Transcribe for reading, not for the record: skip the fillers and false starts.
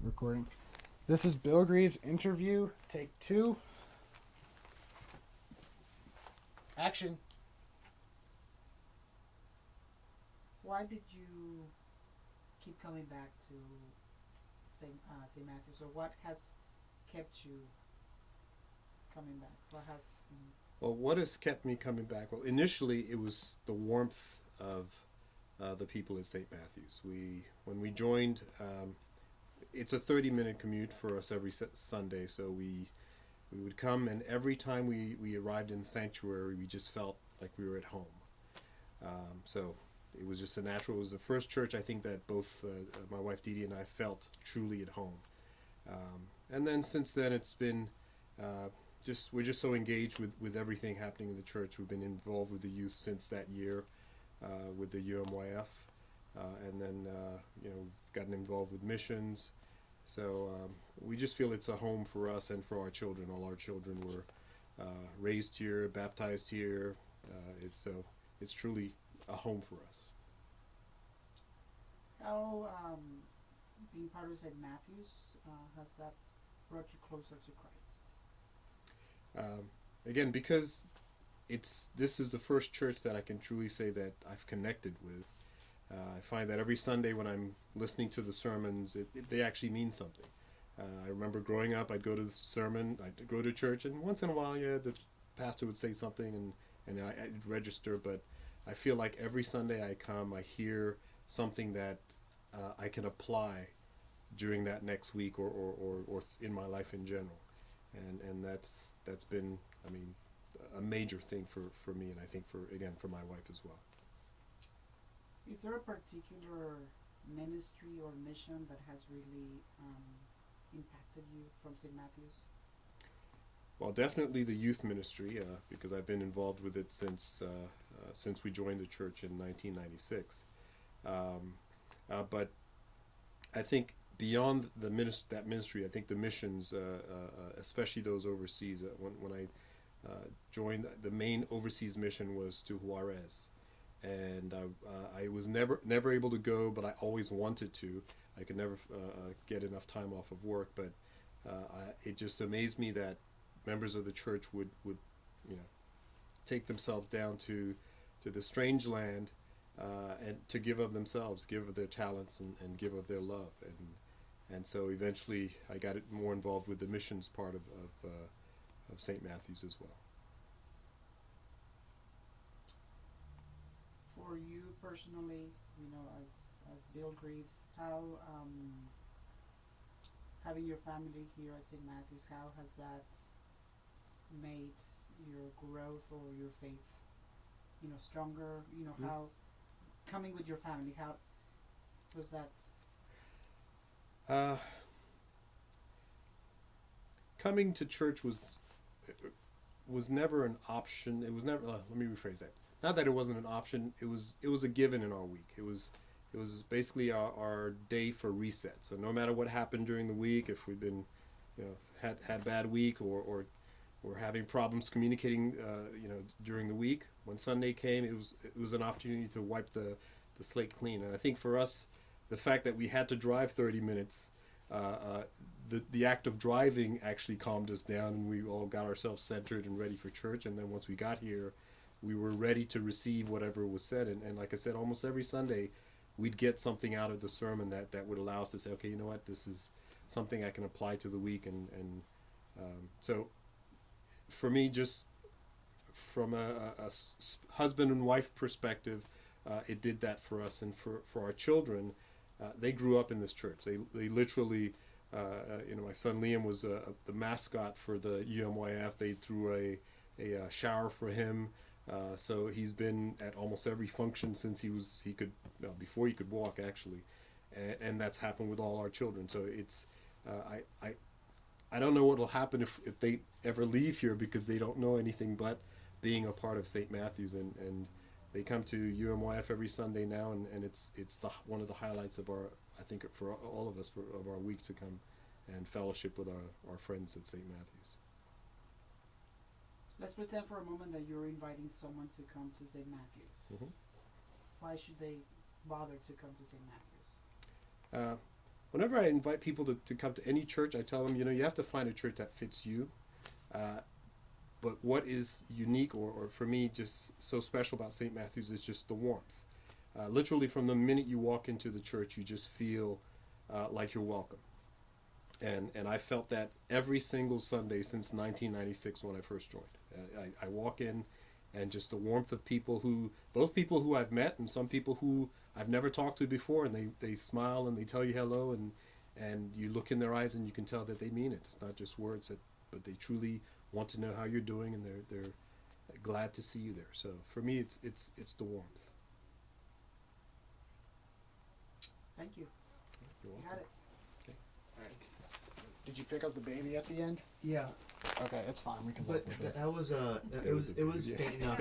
Recording. This is Bill Greaves' interview, take 2. Action. Why did you keep coming back to St. Matthew's, or what has kept you coming back? What has Well, what has kept me coming back? Well, initially it was the warmth of the people at St. Matthew's. When we joined, it's a 30-minute commute for us every Sunday, so we would come, and every time we arrived in the sanctuary, we just felt like we were at home. So it was just a natural. It was the first church I think that both my wife Dee Dee and I felt truly at home. And then since then, it's been we're just so engaged with everything happening in the church. We've been involved with the youth since that year with the UMYF, and then gotten involved with missions. So we just feel it's a home for us and for our children. All our children were raised here, baptized here. It's truly a home for us. how being part of St. Matthew's has that brought you closer to Christ? Again, because this is the first church that I can truly say that I've connected with. I find that every Sunday when I'm listening to the sermons, they actually mean something. I remember growing up, I'd go to the sermon, I'd go to church, and once in a while, the pastor would say something, and I'd register. But I feel like every Sunday I come, I hear something that I can apply during that next week or in my life in general, and that's been, I mean, a major thing for me, and I think for my wife as well. Is there a particular ministry or mission that has really impacted you from St. Matthew's? Well, definitely the youth ministry, because I've been involved with it since we joined the church in 1996. But I think beyond that ministry, I think the missions, especially those overseas. When I joined, the main overseas mission was to Juarez, and I was never able to go, but I always wanted to. I could never get enough time off of work, but it just amazed me that members of the church would take themselves down to the strange land, and to give of themselves, give of their talents, and give of their love, and so eventually I got more involved with the missions part of St. Matthew's as well. For you personally, as Bill Greaves, how having your family here at St. Matthew's, how has that made your growth or your faith, stronger? How coming with your family, how was that? Uh, Coming to church was never an option. It was never. Let me rephrase that. Not that it wasn't an option. It was a given in our week. It was basically our day for reset. So no matter what happened during the week, if we'd been, had a bad week, or having problems communicating, during the week, when Sunday came, it was an opportunity to wipe the slate clean. And I think for us, the fact that we had to drive 30 minutes, the act of driving actually calmed us down, and we all got ourselves centered and ready for church. And then once we got here, we were ready to receive whatever was said. And like I said, almost every Sunday, we'd get something out of the sermon that would allow us to say, okay, you know what, this is something I can apply to the week. So for me, just from a husband and wife perspective, it did that for us. And for our children, they grew up in this church. They literally, my son Liam was the mascot for the UMYF. They threw a shower for him. So he's been at almost every function since before he could walk, actually, and that's happened with all our children. So it's I don't know what will happen if they ever leave here, because they don't know anything but being a part of St. Matthew's, and they come to UMYF every Sunday now, and it's one of the highlights of I think for all of us, of our week, to come and fellowship with our friends at St. Matthew's. Let's pretend for a moment that you're inviting someone to come to St. Matthew's. Mm-hmm. Why should they bother to come to St. Matthew's? whenever I invite people to come to any church, I tell them, you have to find a church that fits you. But what is unique, or for me, just so special about St. Matthew's is just the warmth. Literally, from the minute you walk into the church, you just feel like you're welcome. And I felt that every single Sunday since 1996 when I first joined. I walk in, and just the warmth of both people who I've met and some people who I've never talked to before, and they smile and they tell you hello, and you look in their eyes and you can tell that they mean it. It's not just words, but they truly want to know how you're doing, and they're glad to see you there. So for me, it's the warmth. Thank you. You're You welcome. had it. Did you pick up the baby at the end? Yeah, Okay, it's fine. We can but work with it. that was That was a it was big- faint enough